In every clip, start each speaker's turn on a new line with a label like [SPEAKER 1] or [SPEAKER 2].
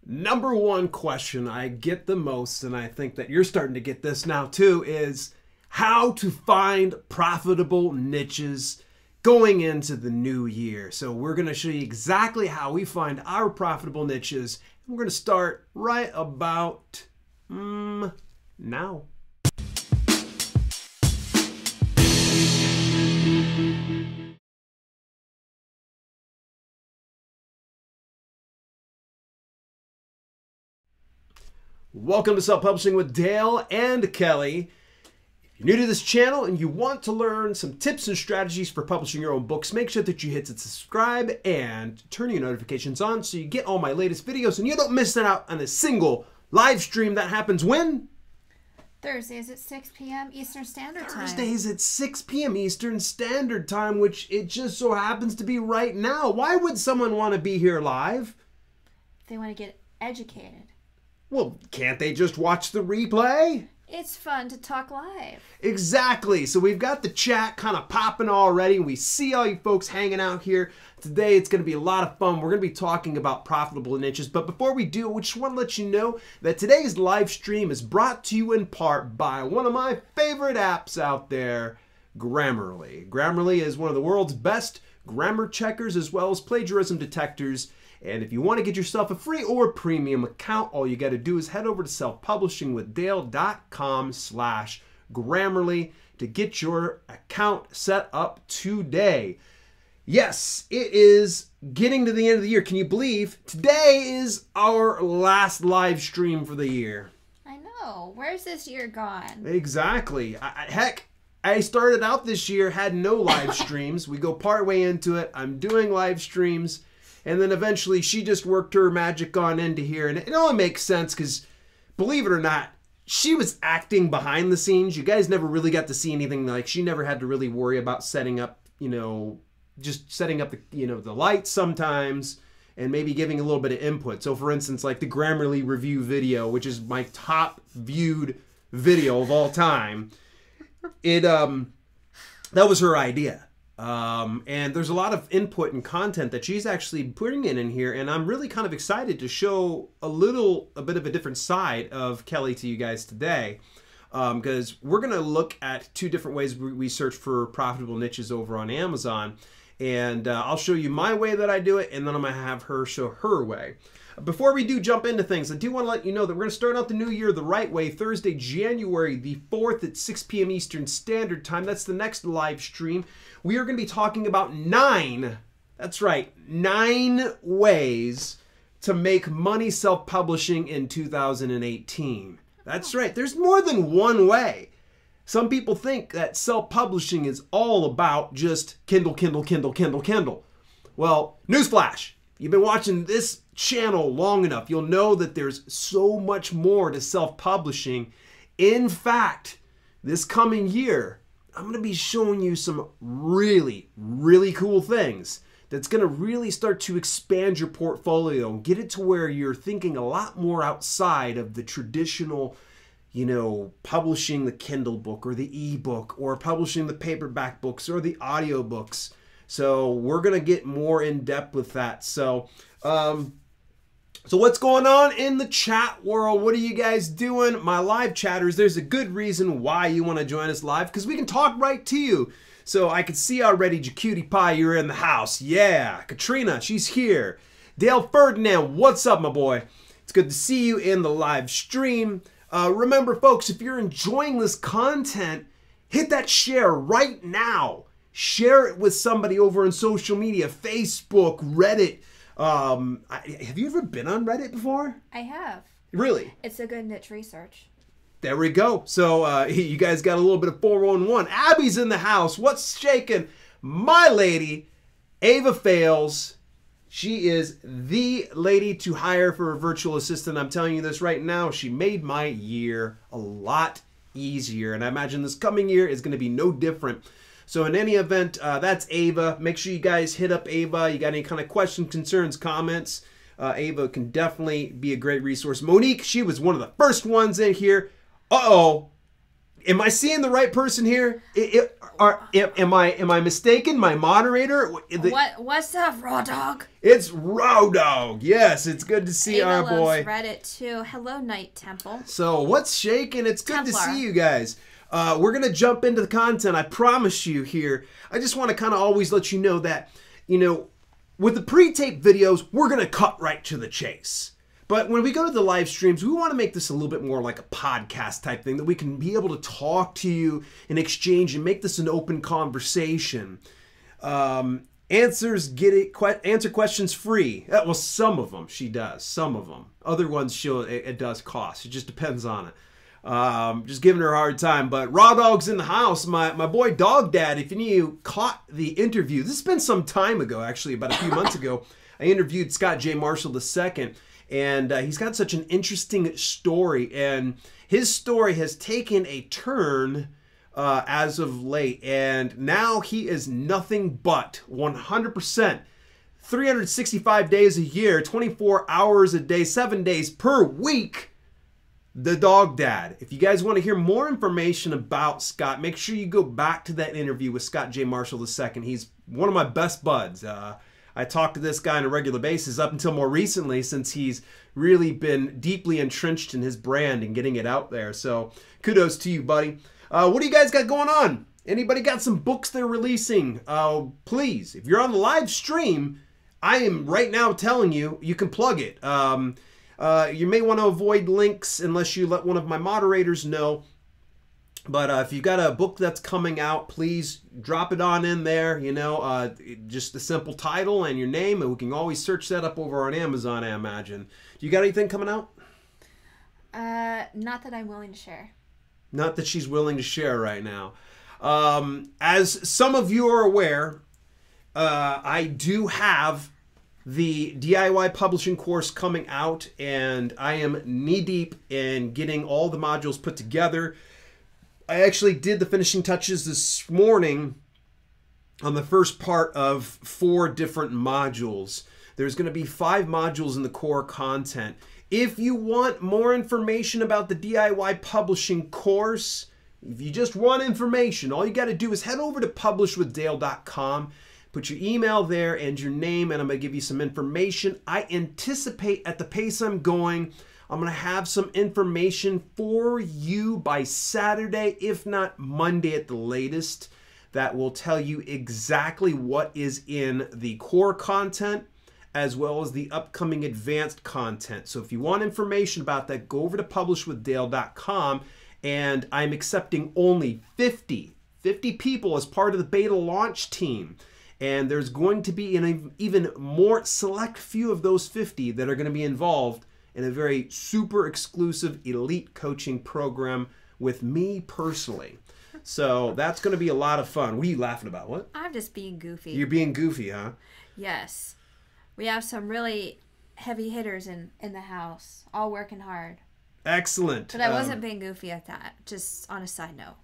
[SPEAKER 1] Number one question I get the most, and I think that you're starting to get this now too, is how to find profitable niches going into the new year. So we're going to show you exactly how we find our profitable niches. We're going to start right about now. Welcome to Self-Publishing with Dale and Kelly. If you're new to this channel and you want to learn some tips and strategies for publishing your own books, make sure that you hit subscribe and turn your notifications on so you get all my latest videos and you don't miss out on a single live stream that happens when?
[SPEAKER 2] Thursdays at 6 p.m. Eastern Standard Time.
[SPEAKER 1] Thursdays at 6 p.m. Eastern Standard Time, which it just so happens to be right now. Why would someone want to be here live?
[SPEAKER 2] They want to get educated.
[SPEAKER 1] Well, can't they just watch the replay?
[SPEAKER 2] It's fun to talk live.
[SPEAKER 1] Exactly. So we've got the chat kind of popping already. We see all you folks hanging out here. Today it's going to be a lot of fun. We're going to be talking about profitable niches. But before we do, we just want to let you know that today's live stream is brought to you in part by one of my favorite apps out there, Grammarly. Grammarly is one of the world's best grammar checkers as well as plagiarism detectors. And if you want to get yourself a free or premium account, all you got to do is head over to selfpublishingwithdale.com/Grammarly to get your account set up today. Yes, it is getting to the end of the year. Can you believe today is our last live stream for the year?
[SPEAKER 2] I know. Where's this year gone?
[SPEAKER 1] Exactly. Heck, I started out this year, had no live streams. We go part way into it. I'm doing live streams. And then eventually she just worked her magic on into here. And it only makes sense because, believe it or not, she was acting behind the scenes. You guys never really got to see anything. Like, she never had to really worry about setting up, just setting up the, the lights sometimes and maybe giving a little bit of input. So for instance, like the Grammarly review video, which is my top viewed video of all time. That was her idea. And there's a lot of input and content that she's actually putting in here, and I'm really kind of excited to show a bit of a different side of Kelly to you guys today, because we're going to look at two different ways we search for profitable niches over on Amazon, and I'll show you my way that I do it, and then I'm going to have her show her way. Before we do jump into things, I do want to let you know that we're going to start out the new year the right way, Thursday, January the 4th at 6 p.m. Eastern Standard Time. That's the next live stream. We are going to be talking about 9 ways to make money self-publishing in 2018. That's right. There's more than one way. Some people think that self-publishing is all about just Kindle, Kindle, Kindle, Kindle, Kindle. Well, newsflash. You've been watching this channel long enough. You'll know that there's so much more to self-publishing. In fact, this coming year, I'm going to be showing you some really, really cool things that's going to really start to expand your portfolio and get it to where you're thinking a lot more outside of the traditional, publishing the Kindle book or the ebook or publishing the paperback books or the audiobooks. So we're going to get more in depth with that. So what's going on in the chat world? What are you guys doing? My live chatters, there's a good reason why you want to join us live, because we can talk right to you. So I can see already, Jacutie Pie, you're in the house. Yeah, Katrina, she's here. Dale Ferdinand, what's up, my boy? It's good to see you in the live stream. Remember, folks, if you're enjoying this content, hit that share right now. Share it with somebody over on social media, Facebook, Reddit. Have you ever been on Reddit before?
[SPEAKER 2] I have.
[SPEAKER 1] Really?
[SPEAKER 2] It's a good niche research.
[SPEAKER 1] There we go. So you guys got a little bit of 411. Abby's in the house. What's shaking? My lady, Ava Fails. She is the lady to hire for a virtual assistant. I'm telling you this right now. She made my year a lot easier. And I imagine this coming year is going to be no different. So in any event, that's Ava. Make sure you guys hit up Ava. You got any kind of questions, concerns, comments, Ava can definitely be a great resource. Monique, she was one of the first ones in here. Uh-oh. Am I seeing the right person here? Am I mistaken? My moderator?
[SPEAKER 2] What's up, Raw Dog?
[SPEAKER 1] It's Raw Dog. Yes, it's good to see our boy.
[SPEAKER 2] Reddit too. Hello, Night Temple.
[SPEAKER 1] So what's shaking? It's good to see you guys. We're gonna jump into the content. I promise you here. I just want to kind of always let you know that, with the pre-tape videos, we're gonna cut right to the chase. But when we go to the live streams, we want to make this a little bit more like a podcast type thing, that we can be able to talk to you and exchange and make this an open conversation. Answer questions free. Well, some of them she does. Some of them. Other ones it does cost. It just depends on it. Just giving her a hard time. But Raw Dog's in the house. My boy Dog Dad, if any of you caught the interview, this has been some time ago, actually, about a few months ago. I interviewed Scott J. Marshall II. And he's got such an interesting story, and his story has taken a turn as of late, and now he is nothing but 100%, 365 days a year, 24 hours a day, 7 days per week, the Dog Dad. If you guys want to hear more information about Scott, make sure you go back to that interview with Scott J. Marshall II. He's one of my best buds. I talk to this guy on a regular basis up until more recently, since he's really been deeply entrenched in his brand and getting it out there. So kudos to you, buddy. What do you guys got going on? Anybody got some books they're releasing? Please, if you're on the live stream, I am right now telling you, you can plug it. You may want to avoid links unless you let one of my moderators know. But if you've got a book that's coming out, please drop it on in there, just the simple title and your name, and we can always search that up over on Amazon, I imagine. Do you got anything coming out?
[SPEAKER 2] Not that I'm willing to share.
[SPEAKER 1] Not that she's willing to share right now. As some of you are aware, I do have the DIY publishing course coming out, and I am knee-deep in getting all the modules put together. I actually did the finishing touches this morning on the first part of 4 different modules. There's going to be 5 modules in the core content. If you want more information about the DIY publishing course, if you just want information, all you got to do is head over to publishwithdale.com, put your email there and your name, and I'm going to give you some information. I anticipate, at the pace I'm going, I'm going to have some information for you by Saturday, if not Monday at the latest, that will tell you exactly what is in the core content as well as the upcoming advanced content. So if you want information about that, go over to publishwithdale.com, and I'm accepting only 50 people as part of the beta launch team. And there's going to be an even more select few of those 50 that are going to be involved in a very super exclusive elite coaching program with me personally. So that's going to be a lot of fun. What are you laughing about? What?
[SPEAKER 2] I'm just being goofy.
[SPEAKER 1] You're being goofy, huh?
[SPEAKER 2] Yes. We have some really heavy hitters in the house, all working hard.
[SPEAKER 1] Excellent.
[SPEAKER 2] But I wasn't being goofy at that, just on a side note.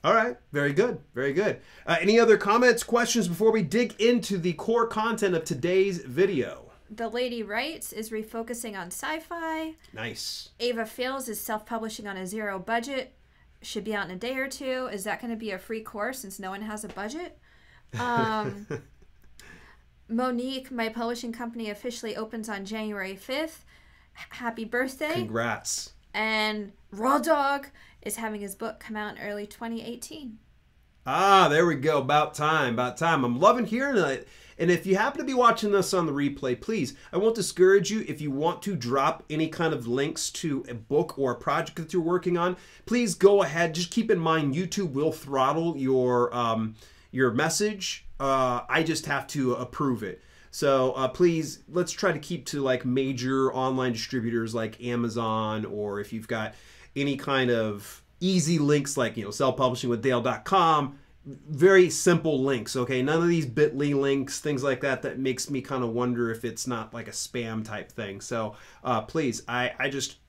[SPEAKER 1] All right. Very good. Very good. Any other comments, questions before we dig into the core content of today's video?
[SPEAKER 2] The Lady Writes is refocusing on sci-fi.
[SPEAKER 1] Nice.
[SPEAKER 2] Ava Fails is self-publishing on a 0 budget. Should be out in a day or 2. Is that going to be a free course since no one has a budget? Monique, my publishing company, officially opens on January 5th. Happy birthday.
[SPEAKER 1] Congrats.
[SPEAKER 2] And Raw Dog is having his book come out in early 2018.
[SPEAKER 1] Ah, there we go. About time. About time. I'm loving hearing it. And if you happen to be watching this on the replay, please, I won't discourage you. If you want to drop any kind of links to a book or a project that you're working on, please go ahead. Just keep in mind, YouTube will throttle your message. I just have to approve it. So please, let's try to keep to like major online distributors like Amazon, or if you've got any kind of easy links like, selfpublishingwithdale.com. Very simple links, okay? None of these bit.ly links, things like that, that makes me kind of wonder if it's not like a spam type thing. So please, I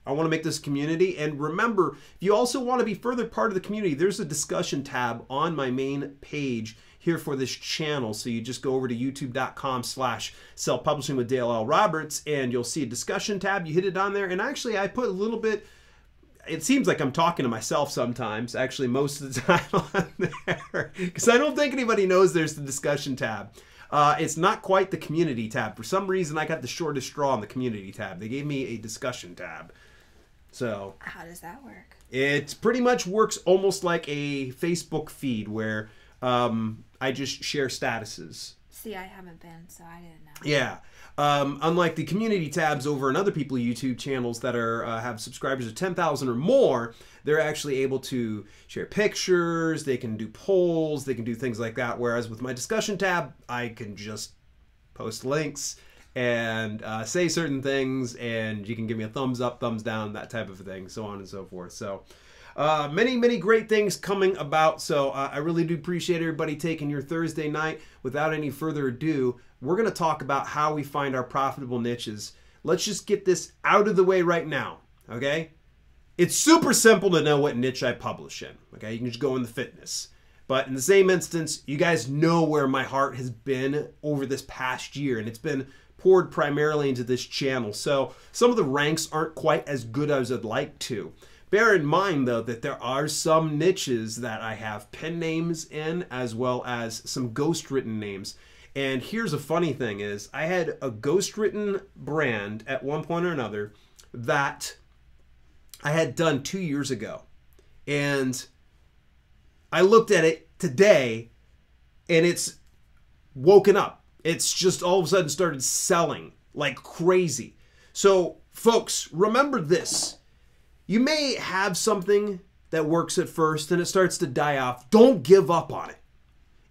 [SPEAKER 1] want to make this community. And remember, if you also want to be further part of the community, there's a discussion tab on my main page here for this channel. So you just go over to youtube.com/self-publishing with Dale L. Roberts, and you'll see a discussion tab. You hit it on there, and actually I put a little bit, it seems like I'm talking to myself sometimes. Actually, most of the time on there, because I don't think anybody knows there's the discussion tab. It's not quite the community tab. For some reason, I got the shortest straw on the community tab. They gave me a discussion tab. So
[SPEAKER 2] how does that work?
[SPEAKER 1] It pretty much works almost like a Facebook feed where I just share statuses.
[SPEAKER 2] See, I haven't been, so I didn't know.
[SPEAKER 1] Yeah. Unlike the community tabs over on other people's YouTube channels that are have subscribers of 10,000 or more, they're actually able to share pictures, they can do polls, they can do things like that. Whereas with my discussion tab, I can just post links and say certain things, and you can give me a thumbs up, thumbs down, that type of thing, so on and so forth. So many great things coming about. So I really do appreciate everybody taking your Thursday night. Without any further ado, we're going to talk about how we find our profitable niches. Let's just get this out of the way right now, okay? It's super simple to know what niche I publish in, okay? You can just go in the fitness. But in the same instance, you guys know where my heart has been over this past year, and it's been poured primarily into this channel. So some of the ranks aren't quite as good as I'd like to. Bear in mind, though, that there are some niches that I have pen names in, as well as some ghost-written names. And here's a funny thing is, I had a ghost-written brand at one point or another that I had done 2 years ago. And I looked at it today, and it's woken up. It's just all of a sudden started selling like crazy. So, folks, remember this. You may have something that works at first and it starts to die off. Don't give up on it.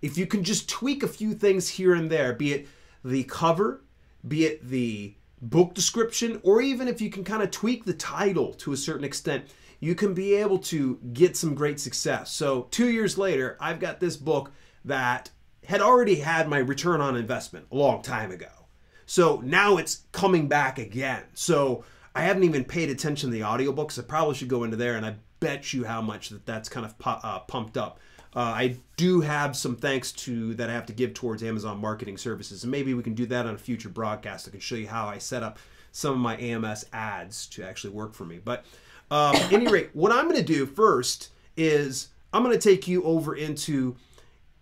[SPEAKER 1] If you can just tweak a few things here and there, be it the cover, be it the book description, or even if you can kind of tweak the title to a certain extent, you can be able to get some great success. So 2 years later, I've got this book that had already had my return on investment a long time ago. So now it's coming back again. So I haven't even paid attention to the audiobooks. I probably should go into there, and I bet you how much that's kind of pumped up. I do have some thanks to that I have to give towards Amazon Marketing Services, and maybe we can do that on a future broadcast. I can show you how I set up some of my AMS ads to actually work for me. But at any rate, what I'm going to do first is I'm going to take you over into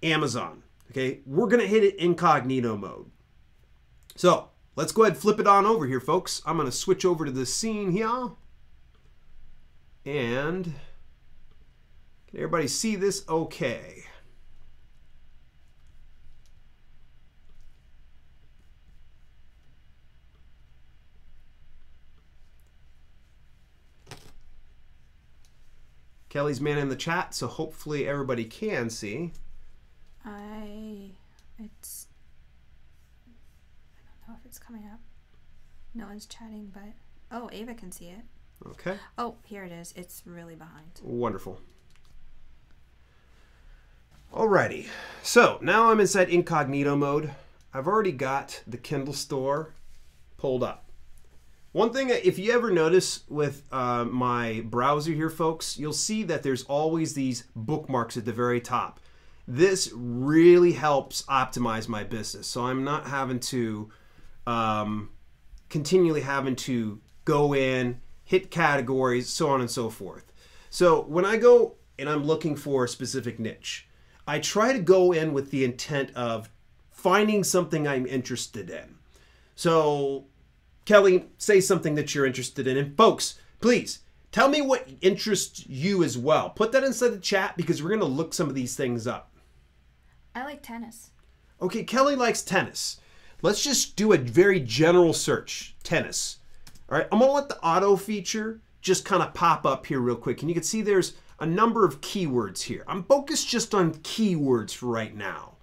[SPEAKER 1] Amazon. Okay, we're going to hit it incognito mode. So let's go ahead and flip it on over here, folks. I'm going to switch over to the scene here. And can everybody see this okay? Kelly's manning the chat, so hopefully everybody can see.
[SPEAKER 2] I don't know if it's coming up. No one's chatting, but oh, Ava can see it.
[SPEAKER 1] Okay.
[SPEAKER 2] Oh, here it is. It's really behind.
[SPEAKER 1] Wonderful. Alrighty, so now I'm inside incognito mode. I've already got the Kindle store pulled up. One thing, if you ever notice with my browser here, folks, you'll see that there's always these bookmarks at the very top. This really helps optimize my business, so I'm not having to continually having to go in, hit categories, so on and so forth. So when I go and I'm looking for a specific niche, I try to go in with the intent of finding something I'm interested in. So, Kelly, say something that you're interested in. And folks, please, tell me what interests you as well. Put that inside the chat because we're going to look some of these things up.
[SPEAKER 2] I like tennis.
[SPEAKER 1] Okay, Kelly likes tennis. Let's just do a very general search. Tennis. All right, I'm going to let the auto feature just kind of pop up here real quick. And you can see there's a number of keywords here. I'm focused just on keywords for right now.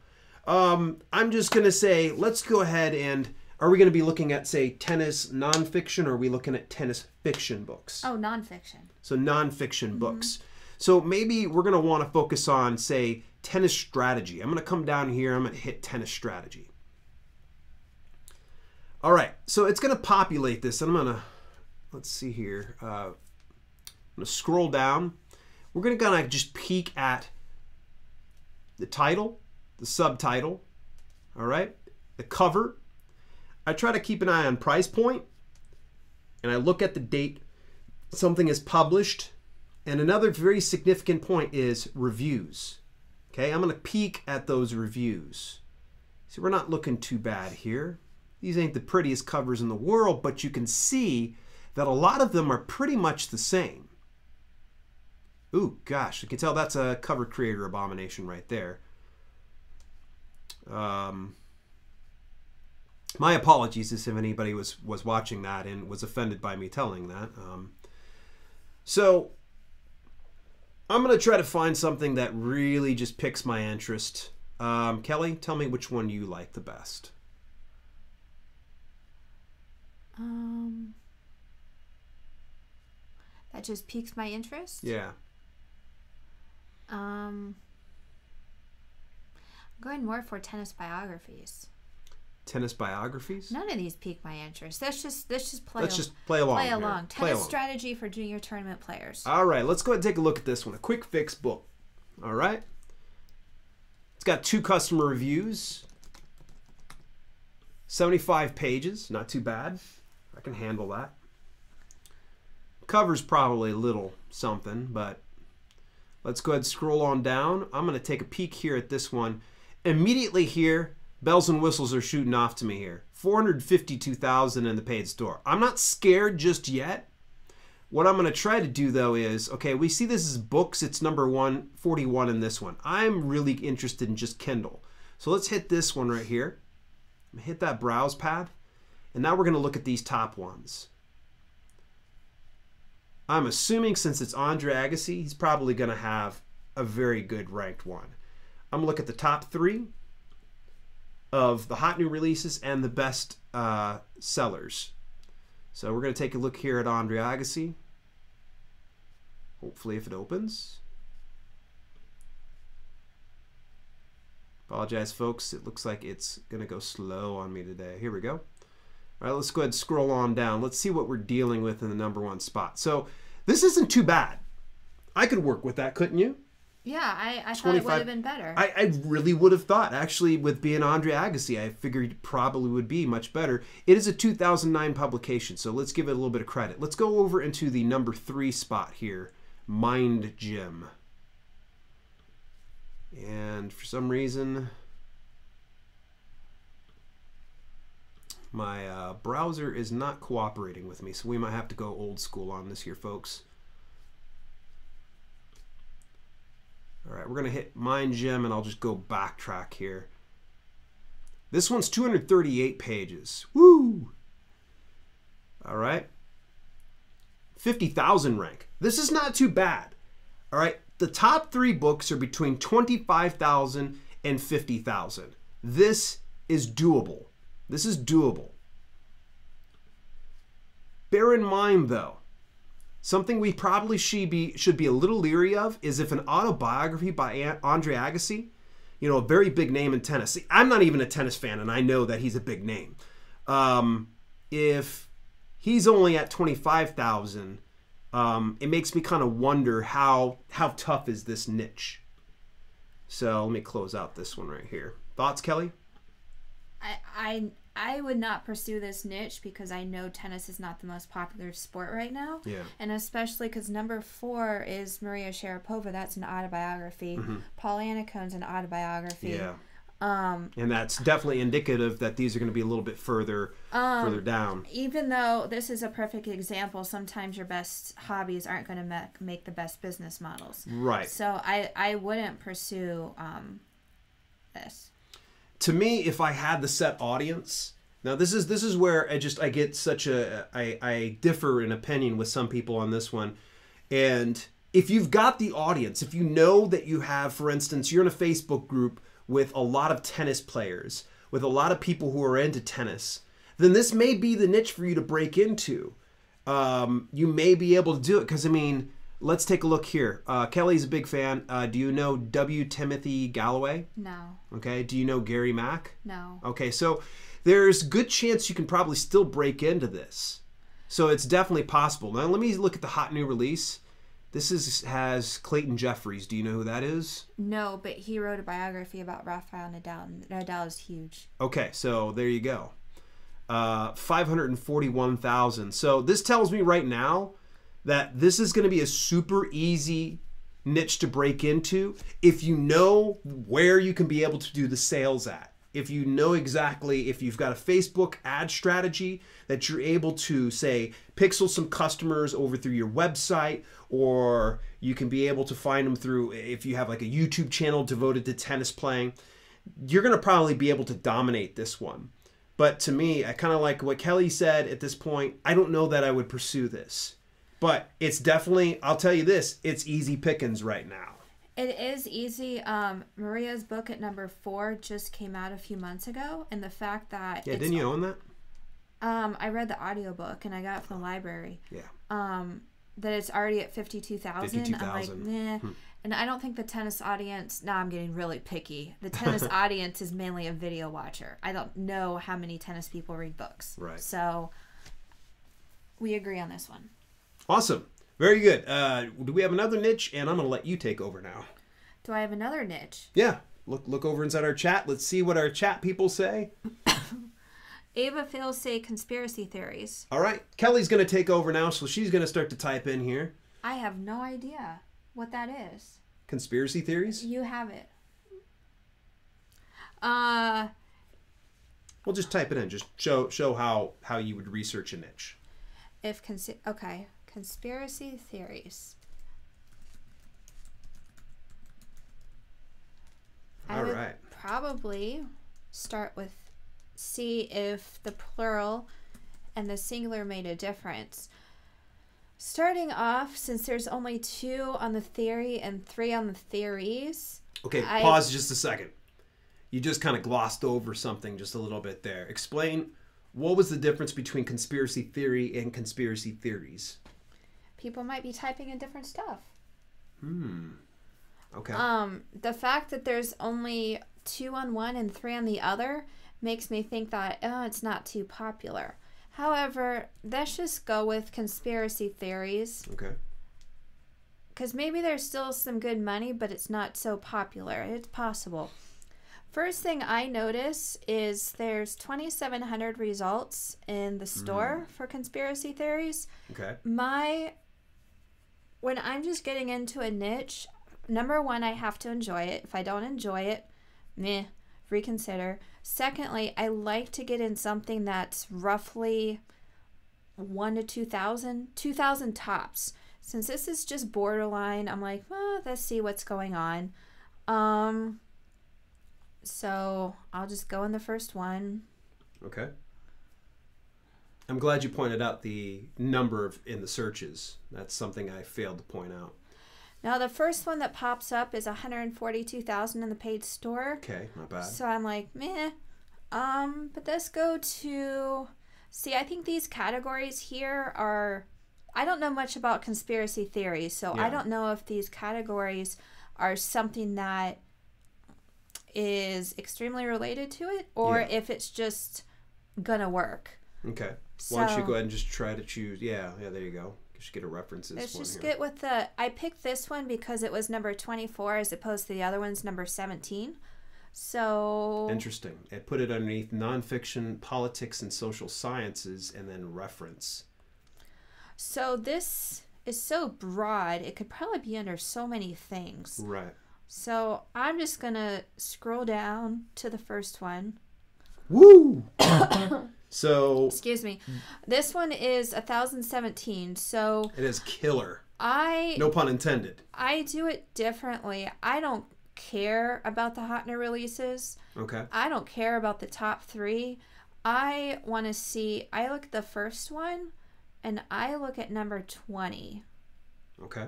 [SPEAKER 1] I'm just going to say, let's go ahead and, are we going to be looking at, say, tennis nonfiction, or are we looking at tennis fiction books?
[SPEAKER 2] Oh, nonfiction.
[SPEAKER 1] So nonfiction books. So maybe we're going to want to focus on, say, tennis strategy. I'm going to come down here. I'm going to hit tennis strategy. All right. So it's going to populate this. And I'm going to, let's see here. I'm going to scroll down. We're going to kind of just peek at the title, the subtitle, all right, the cover. I try to keep an eye on price point, and I look at the date something is published, And another very significant point is reviews. Okay, I'm going to peek at those reviews. See, we're not looking too bad here. These ain't the prettiest covers in the world, but you can see that a lot of them are pretty much the same. Ooh, gosh, you can tell that's a cover creator abomination right there. My apologies if anybody was watching that and was offended by me telling that. So I'm going to try to find something that really just picks my interest. Kelly, tell me which one you like the best.
[SPEAKER 2] That just piques my interest?
[SPEAKER 1] Yeah.
[SPEAKER 2] I'm going more for tennis biographies.
[SPEAKER 1] Tennis biographies?
[SPEAKER 2] None of these pique my interest. Let's just play.
[SPEAKER 1] Let's just play along.
[SPEAKER 2] Play along. Tennis
[SPEAKER 1] along.
[SPEAKER 2] strategy for junior tournament players.
[SPEAKER 1] All right, let's go ahead and take a look at this one. A quick fix book. All right. It's got 2 customer reviews. 75 pages. Not too bad. I can handle that. Cover's probably a little something, but let's go ahead and scroll on down. I'm going to take a peek here at this one. Immediately here, bells and whistles are shooting off to me here. 452,000 in the paid store. I'm not scared just yet. What I'm going to try to do though is, okay, we see this is books. It's number 141 in this one. I'm really interested in just Kindle. So let's hit this one right here. Hit that browse pad. And now we're going to look at these top ones. I'm assuming since it's Andre Agassi, he's probably going to have a very good ranked one. I'm going to look at the top 3 of the hot new releases and the best sellers. So we're going to take a look here at Andre Agassi. Hopefully if it opens. Apologize folks, it looks like it's going to go slow on me today. Here we go. All right, let's go ahead and scroll on down. Let's see what we're dealing with in the number 1 spot. So this isn't too bad. I could work with that, couldn't you?
[SPEAKER 2] Yeah, I thought it would have been better.
[SPEAKER 1] I really would have thought. Actually, with being Andre Agassi, I figured it probably would be much better. It is a 2009 publication, so let's give it a little bit of credit. Let's go over into the number 3 spot here, Mind Gym. And for some reason, my browser is not cooperating with me, so we might have to go old school on this here, folks. All right, we're going to hit Mind Gym, and I'll just go backtrack here. This one's 238 pages. Woo! All right. 50,000 rank. This is not too bad. All right, the top 3 books are between 25,000 and 50,000. This is doable. This is doable. Bear in mind, though, something we probably should be a little leery of is if an autobiography by Andre Agassi, you know, a very big name in tennis. See, I'm not even a tennis fan, and I know that he's a big name. If he's only at 25,000, it makes me kind of wonder how tough is this niche. So let me close out this one right here. Thoughts, Kelly?
[SPEAKER 2] I would not pursue this niche because I know tennis is not the most popular sport right now.
[SPEAKER 1] Yeah.
[SPEAKER 2] And especially because number 4 is Maria Sharapova. That's an autobiography.
[SPEAKER 1] Mm-hmm.
[SPEAKER 2] Paul Anacone's an autobiography.
[SPEAKER 1] Yeah. And that's definitely indicative that these are going to be a little bit further down.
[SPEAKER 2] Even though this is a perfect example, sometimes your best hobbies aren't going to make the best business models.
[SPEAKER 1] Right.
[SPEAKER 2] So I wouldn't pursue this.
[SPEAKER 1] To me, if I had the set audience, now this is where I get such I differ in opinion with some people on this one. And if you've got the audience, if you know that you have, for instance, you're in a Facebook group with a lot of tennis players, with a lot of people who are into tennis, then this may be the niche for you to break into. You may be able to do it because, I mean, let's take a look here. Kelly's a big fan. Do you know W. Timothy Galloway?
[SPEAKER 2] No.
[SPEAKER 1] Okay. Do you know Gary Mack?
[SPEAKER 2] No.
[SPEAKER 1] Okay, so there's good chance you can probably still break into this. So it's definitely possible. Now let me look at the hot new release. This has Clayton Jeffries. Do you know who that is?
[SPEAKER 2] No, but he wrote a biography about Rafael Nadal, and Nadal is huge.
[SPEAKER 1] Okay, so there you go. 541,000. So this tells me right now that this is going to be a super easy niche to break into if you know where you can be able to do the sales at. If you know exactly, if you've got a Facebook ad strategy that you're able to, say, pixel some customers over through your website, or you can be able to find them through, if you have like a YouTube channel devoted to tennis playing, you're going to probably be able to dominate this one. But to me, I kind of like what Kelly said at this point. I don't know that I would pursue this. But it's definitely, I'll tell you this, it's easy pickings right now.
[SPEAKER 2] It is easy. Maria's book at number 4 just came out a few months ago. And the fact that...
[SPEAKER 1] Yeah, didn't you own that?
[SPEAKER 2] I read the audiobook and I got it from the library.
[SPEAKER 1] Yeah.
[SPEAKER 2] That it's already at 52,000. I'm like, meh.
[SPEAKER 1] Hmm.
[SPEAKER 2] And I don't think the tennis audience... Now I'm getting really picky. The tennis audience is mainly a video watcher. I don't know how many tennis people read books.
[SPEAKER 1] Right.
[SPEAKER 2] So we agree on this one.
[SPEAKER 1] Awesome. Very good. Do we have another niche? And I'm going to let you take over now.
[SPEAKER 2] Do I have another niche?
[SPEAKER 1] Yeah. Look over inside our chat. Let's see what our chat people say.
[SPEAKER 2] Ava Phil say conspiracy theories.
[SPEAKER 1] All right. Kelly's going to take over now, so she's going to start to type in here.
[SPEAKER 2] I have no idea what that is.
[SPEAKER 1] Conspiracy theories?
[SPEAKER 2] You have it.
[SPEAKER 1] We'll just type it in. Just show how you would research a niche.
[SPEAKER 2] Okay. Conspiracy theories. I would probably start with see if the plural and the singular made a difference. Starting off, since there's only 2 on the theory and 3 on the theories.
[SPEAKER 1] Okay, pause just a second. You just kind of glossed over something just a little bit there. Explain, what was the difference between conspiracy theory and conspiracy theories?
[SPEAKER 2] People might be typing in different stuff.
[SPEAKER 1] Okay.
[SPEAKER 2] The fact that there's only 2 on one and 3 on the other makes me think that, it's not too popular. However, let's just go with conspiracy theories.
[SPEAKER 1] Okay.
[SPEAKER 2] Because maybe there's still some good money, but it's not so popular. It's possible. First thing I notice is there's 2,700 results in the store for conspiracy theories.
[SPEAKER 1] Okay.
[SPEAKER 2] When I'm just getting into a niche, number 1, I have to enjoy it. If I don't enjoy it, reconsider. Secondly, I like to get in something that's roughly 1 to 2,000, 2,000 tops. Since this is just borderline, I'm like, well, let's see what's going on. So I'll just go in the first one.
[SPEAKER 1] Okay. I'm glad you pointed out the number in the searches. That's something I failed to point out.
[SPEAKER 2] Now, the first one that pops up is 142,000 in the paid store.
[SPEAKER 1] Okay, not bad.
[SPEAKER 2] So I'm like, meh. But let's go to... See, I think these categories here are... I don't know much about conspiracy theories, so I don't know if these categories are something that is extremely related to it, or if it's just gonna work.
[SPEAKER 1] Okay. Why don't you go ahead and just try to choose... Yeah, there you go. Just get a references.
[SPEAKER 2] Let's just get with the... I picked this one because it was number 24 as opposed to the other one's number 17. So...
[SPEAKER 1] Interesting. It put it underneath nonfiction, politics, and social sciences, and then reference.
[SPEAKER 2] So this is so broad, it could probably be under so many things.
[SPEAKER 1] Right.
[SPEAKER 2] So I'm just going to scroll down to the first one.
[SPEAKER 1] Woo! So...
[SPEAKER 2] Excuse me. This one is 1,017, so...
[SPEAKER 1] It is killer.
[SPEAKER 2] No
[SPEAKER 1] pun intended.
[SPEAKER 2] I do it differently. I don't care about the hot new releases.
[SPEAKER 1] Okay.
[SPEAKER 2] I don't care about the top 3. I want to see... I look at the first one, and I look at number 20.
[SPEAKER 1] Okay.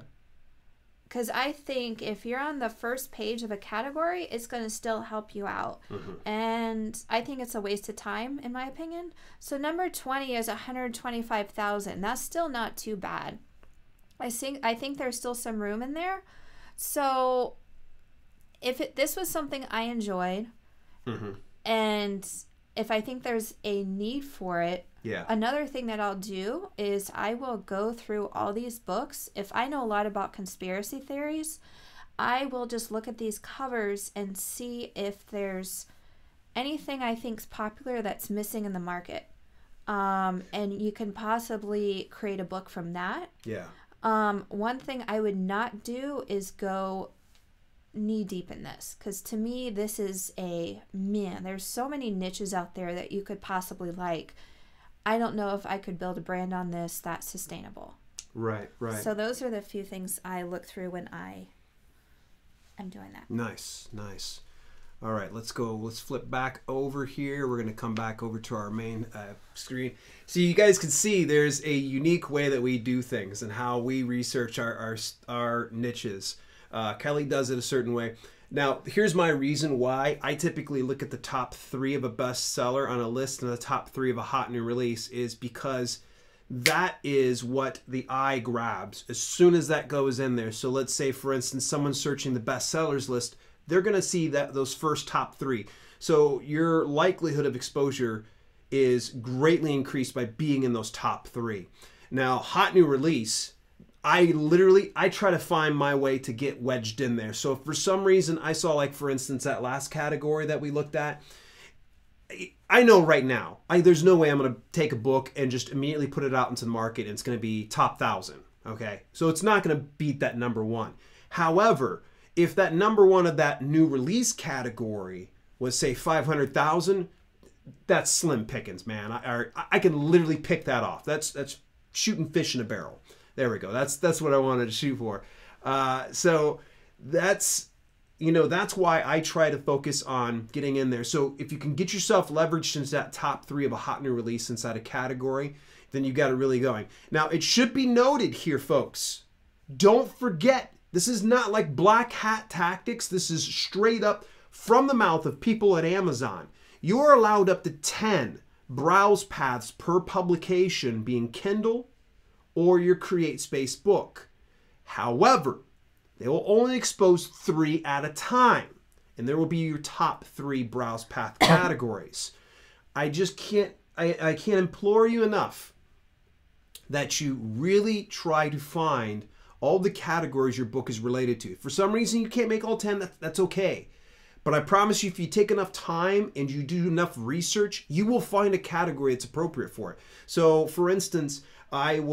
[SPEAKER 2] Because I think if you're on the first page of a category, it's going to still help you out. Mm-hmm. And I think it's a waste of time, in my opinion. So number 20 is 125,000. That's still not too bad. I think there's still some room in there. So if this was something I enjoyed, and if I think there's a need for it, another thing that I'll do is I will go through all these books. If I know a lot about conspiracy theories, I will just look at these covers and see if there's anything I think's popular that's missing in the market. And you can possibly create a book from that.
[SPEAKER 1] Yeah.
[SPEAKER 2] One thing I would not do is go knee deep in this, because to me this is there's so many niches out there that you could possibly like. I don't know if I could build a brand on this that's sustainable.
[SPEAKER 1] Right.
[SPEAKER 2] So those are the few things I look through when I am doing that.
[SPEAKER 1] Nice. All right, let's go. Let's flip back over here. We're going to come back over to our main screen. So you guys can see there's a unique way that we do things and how we research our niches. Kelly does it a certain way. Now, here's my reason why I typically look at the top 3 of a bestseller on a list and the top 3 of a hot new release, is because that is what the eye grabs as soon as that goes in there. So let's say, for instance, someone's searching the bestsellers list. They're going to see those first top 3. So your likelihood of exposure is greatly increased by being in those top 3. Now, hot new release, I try to find my way to get wedged in there. So if for some reason I saw, like, for instance, that last category that we looked at, I know right now, there's no way I'm going to take a book and just immediately put it out into the market and it's going to be top 1,000. Okay. So it's not going to beat that number 1. However, if that number 1 of that new release category was, say, 500,000, that's slim pickings, man. I can literally pick that off. That's shooting fish in a barrel. There we go. That's what I wanted to shoot for. So that's why I try to focus on getting in there. So if you can get yourself leveraged into that top 3 of a hot new release inside a category, then you got it really going. Now, it should be noted here, folks, don't forget, this is not like black hat tactics. This is straight up from the mouth of people at Amazon. You're allowed up to 10 browse paths per publication, being Kindle or your CreateSpace book. However, they will only expose 3 at a time, and there will be your top 3 browse path categories. I can't implore you enough that you really try to find all the categories your book is related to. If for some reason you can't make all 10, that's okay. But I promise you, if you take enough time and you do enough research, you will find a category that's appropriate for it. So, for instance, I've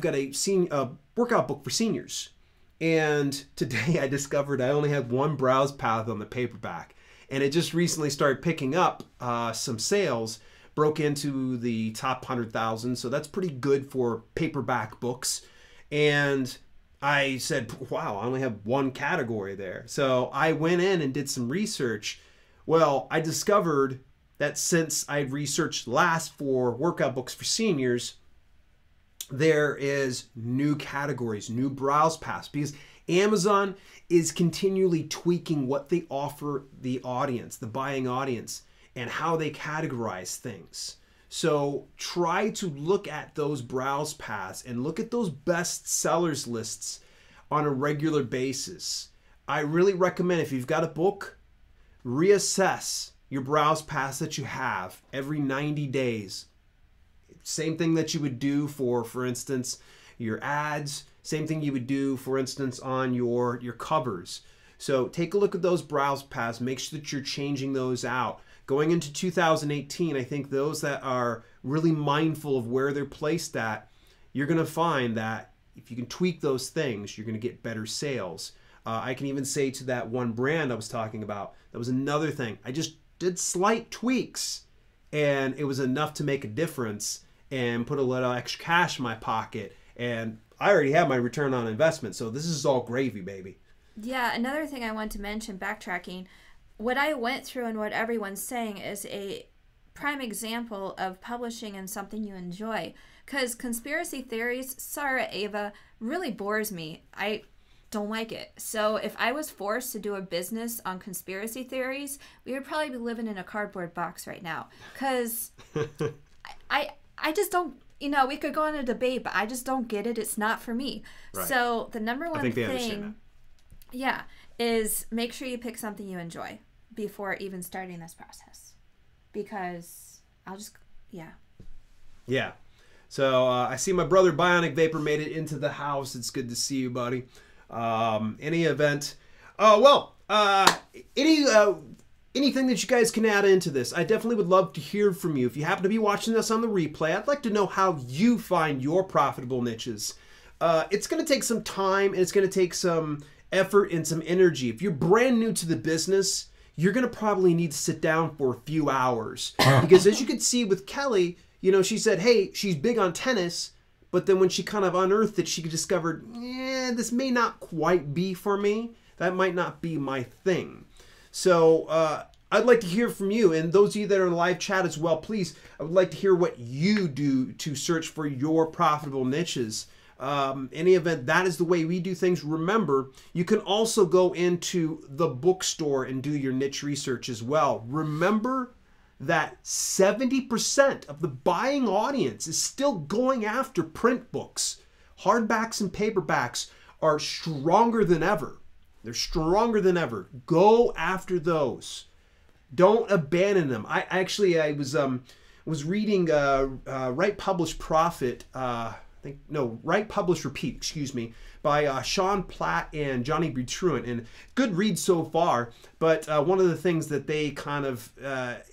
[SPEAKER 1] got a workout book for seniors. And today I discovered I only had 1 browse path on the paperback. And it just recently started picking up some sales, broke into the top 100,000. So that's pretty good for paperback books. And I said, wow, I only have 1 category there. So I went in and did some research. Well, I discovered that since I researched last for workout books for seniors, there is new categories, new browse paths, because Amazon is continually tweaking what they offer the audience, the buying audience, and how they categorize things. So try to look at those browse paths and look at those best sellers lists on a regular basis. I really recommend, if you've got a book, reassess your browse paths that you have every 90 days. Same thing that you would do for instance, your ads. Same thing you would do, for instance, on your covers. So take a look at those browse paths. Make sure that you're changing those out. Going into 2018, I think those that are really mindful of where they're placed at, you're going to find that if you can tweak those things, you're going to get better sales. I can even say to that one brand I was talking about, that was another thing. I just did slight tweaks, and it was enough to make a difference and put a little extra cash in my pocket. And I already have my return on investment, so this is all gravy, baby.
[SPEAKER 2] Yeah, another thing I want to mention, backtracking, what I went through and what everyone's saying is a prime example of publishing in something you enjoy. Because conspiracy theories, sorry Ava, really bores me. I don't like it. So if I was forced to do a business on conspiracy theories, we would probably be living in a cardboard box right now. Because I just don't, we could go on a debate, but I just don't get it. It's not for me. Right. So the number one thing, is make sure you pick something you enjoy before even starting this process. Because
[SPEAKER 1] Yeah. So I see my brother Bionic Vapor made it into the house. It's good to see you, buddy. Any event. Anything that you guys can add into this, I definitely would love to hear from you. If you happen to be watching this on the replay, I'd like to know how you find your profitable niches. it's going to take some time, and it's going to take some effort and some energy. If you're brand new to the business, you're going to probably need to sit down for a few hours. Because as you can see with Kelly, you know, she said, hey, she's big on tennis, but then when she kind of unearthed it, she discovered, this may not quite be for me. That might not be my thing. So I'd like to hear from you. And those of you that are in live chat as well, please, I would like to hear what you do to search for your profitable niches. Any event, that is the way we do things. Remember, you can also go into the bookstore and do your niche research as well. Remember that 70% of the buying audience is still going after print books. Hardbacks and paperbacks are stronger than ever. They're stronger than ever. Go after those. Don't abandon them. I was reading Write, Publish, Profit. Write, Publish, Repeat. Excuse me, by Sean Platt and Johnny B. Truant, and good read so far. But one of the things that they kind of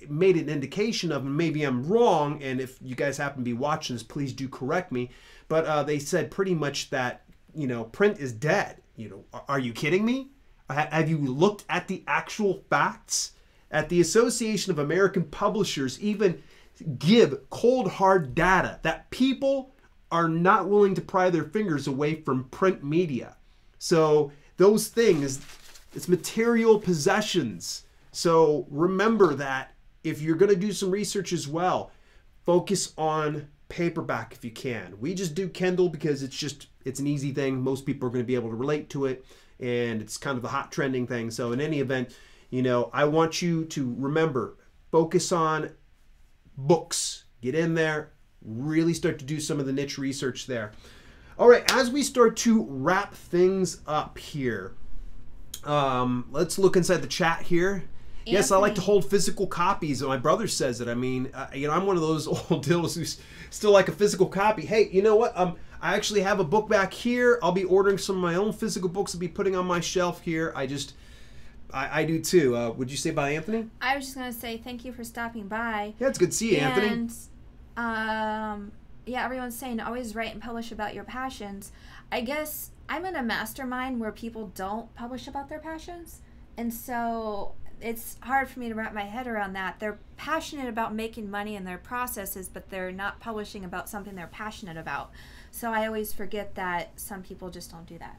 [SPEAKER 1] made an indication of, and maybe I'm wrong, and if you guys happen to be watching this, please do correct me. But they said pretty much that, you know, print is dead. You know, are you kidding me? Have you looked at the actual facts? At the Association of American Publishers even give cold hard data that people are not willing to pry their fingers away from print media. So those things, it's material possessions. So remember that if you're going to do some research as well, focus on paperback if you can. We just do Kindle because it's an easy thing. Most people are going to be able to relate to it, and it's kind of the hot trending thing. So in any event, you know, I want you to remember, focus on books. Get in there, really start to do some of the niche research there. All right, as we start to wrap things up here, let's look inside the chat here. Anthony. Yes, I like to hold physical copies. My brother says it. I mean, you know, I'm one of those old dills who's still like a physical copy. Hey, you know what? I actually have a book back here. I'll be ordering some of my own physical books to be putting on my shelf here. I do too. Would you say bye, Anthony?
[SPEAKER 2] I was just going to say thank you for stopping by.
[SPEAKER 1] Yeah, it's good to see you, Anthony.
[SPEAKER 2] And, yeah, everyone's saying always write and publish about your passions. I guess I'm in a mastermind where people don't publish about their passions. And so it's hard for me to wrap my head around that. They're passionate about making money in their processes, but they're not publishing about something they're passionate about. So I always forget that some people just don't do that.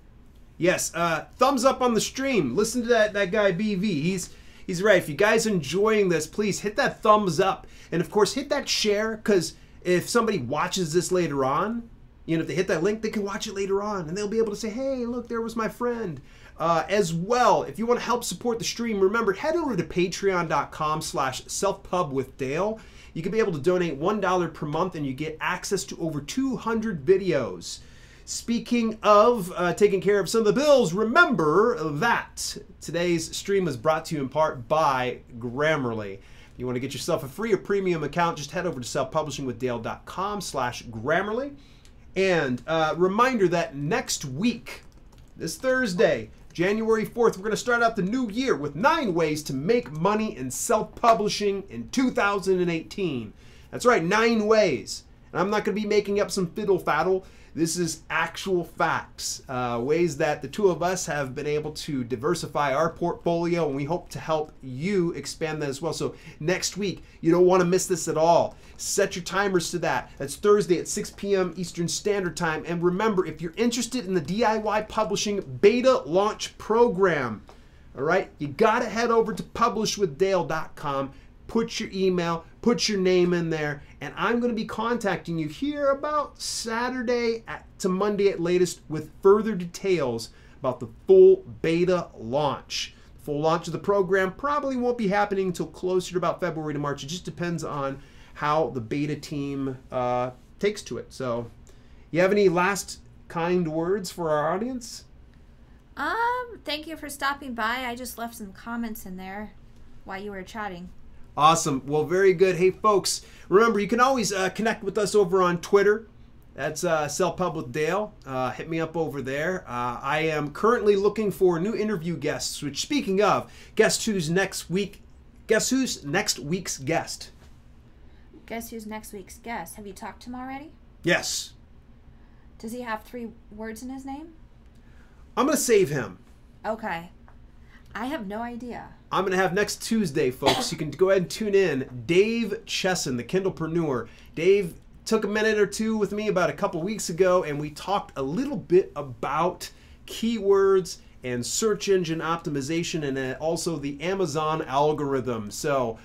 [SPEAKER 1] Yes, thumbs up on the stream. Listen to that guy BV. He's right. If you guys are enjoying this, please hit that thumbs up. And of course, hit that share, because if somebody watches this later on, you know, if they hit that link, they can watch it later on, and they'll be able to say, hey, look, there was my friend. As well, if you want to help support the stream, remember, head over to patreon.com/selfpubwithdale. You can be able to donate $1 per month, and you get access to over 200 videos. Speaking of taking care of some of the bills, remember that today's stream was brought to you in part by Grammarly. If you want to get yourself a free or premium account, just head over to selfpublishingwithdale.com/Grammarly. And reminder that next week, this Thursday, January 4th, we're going to start out the new year with 9 ways to make money in self-publishing in 2018. That's right, 9 ways. And I'm not going to be making up some fiddle faddle. This is actual facts, ways that the two of us have been able to diversify our portfolio, and we hope to help you expand that as well. So next week, you don't want to miss this at all. Set your timers to that. That's Thursday at 6 p.m. Eastern Standard Time. And remember, if you're interested in the DIY Publishing Beta Launch Program, all right, you got to head over to publishwithdale.com. Put your email, put your name in there, and I'm going to be contacting you here about Saturday to Monday at latest with further details about the full beta launch. The full launch of the program probably won't be happening until closer to about February to March. It just depends on how the beta team takes to it. So, you have any last kind words for our audience?
[SPEAKER 2] Thank you for stopping by. I just left some comments in there while you were chatting.
[SPEAKER 1] Awesome. Well, very good. Hey, folks, remember, you can always connect with us over on Twitter. That's Self-Pub with Dale. Hit me up over there. I am currently looking for new interview guests, which, speaking of, guess who's next week's guest?
[SPEAKER 2] Guess who's next week's guest? Have you talked to him already?
[SPEAKER 1] Yes.
[SPEAKER 2] Does he have 3 words in his name?
[SPEAKER 1] I'm going to save him.
[SPEAKER 2] Okay. I have no idea.
[SPEAKER 1] I'm going to have next Tuesday, folks. You can go ahead and tune in. Dave Chesson, the Kindlepreneur. Dave took a minute or two with me about a couple weeks ago, and we talked a little bit about keywords and search engine optimization, and also the Amazon algorithm. So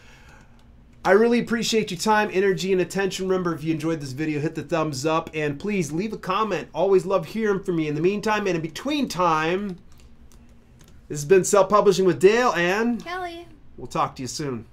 [SPEAKER 1] I really appreciate your time, energy, and attention. Remember, if you enjoyed this video, hit the thumbs up, and please leave a comment. Always love hearing from you. In the meantime and in between time, this has been Self-Publishing with Dale and
[SPEAKER 2] Kelly.
[SPEAKER 1] We'll talk to you soon.